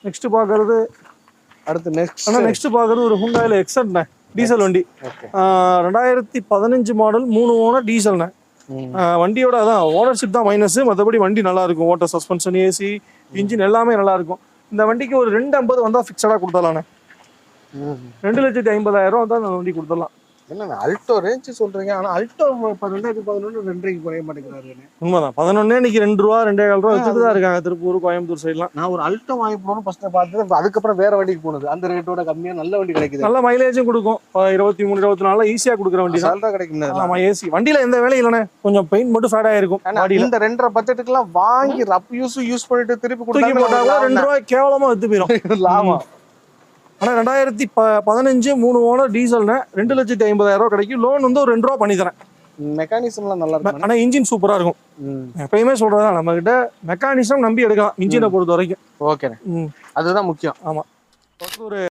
Next பாக்குறது அடுத்து next பாக்குறது ஒரு ஹுண்டாயில எக்ஸட்ண்ணே, டீசல் வண்டி. 2015 மாடல், 3 ஓனர், டீசல்ண்ணே. வண்டியோட அதான் ஓனர்ஷிப் தான் மைனஸ், மற்றபடி வண்டி நல்லா இருக்கும். வாட்டர் சஸ்பென்ஷன், ஏசி, இன்ஜின் எல்லாமே நல்லா இருக்கும். இந்த வண்டிக்கு ஒரு 250 வந்தா ஃபிக்ஸடா கொடுத்துடலாண்ணே. 2,50,000 வந்தா அந்த வண்டி கொடுத்துடலாம். என்ன அல்டோ ரேஞ்ச் சொல்றீங்க, ஆனா அல்டோ 2011 2.5 குறைய மாட்டேங்கிறாரு. உண்மைதான். 11 இன்னைக்கு 2 ரூபா 2.25 ரூபா வச்சுட்டு தான் இருக்காங்க திருப்பூர், கோயம்புத்தூர் சைட்லாம். நான் ஒரு அல்டோ வாங்கி போகணும் ஃபர்ஸ்ட் பார்த்தது, அதுக்கப்புறம் வேற வண்டிக்கு போனது. அந்த ரேட்டோட கம்மியா நல்ல வண்டி கிடைக்குது, நல்ல மைலேஜும் கொடுக்கும். 23 24 ஈஸியா கொடுக்குற வண்டி தான் கிடைக்கும். ஆமா, ஏசி வண்டியில எந்த வேலையும் இல்லைண்ணே, கொஞ்சம் பெயிண்ட் மட்டும் ஃபேட் ஆயிருக்கும். இந்த 2.5 பட்ஜெட்டுக்குலாம் வாங்கி ரப் யூஸ் பண்ணிட்டு திருப்பி தூக்கி போட்டாங்க 2 ரூபாய் கேவலமா வித்து போயிடும் லாபம். ஆனா 2015 3 ஓனர் டீசல்னா 2,50,000 கிடைக்கும். லோன் வந்து ஒரு 2 ரூபா பண்ணி தரேன். மெக்கானிசம்லாம் நல்லா இருக்கும். ஆனா இன்ஜின் சூப்பரா இருக்கும். எப்பயுமே சொல்றதா, நம்ம கிட்ட மெக்கானிசம் நம்பி எடுக்கலாம் இன்ஜினை பொறுத்த வரைக்கும். ஓகே, அதுதான் முக்கியம். ஆமா, ஒரு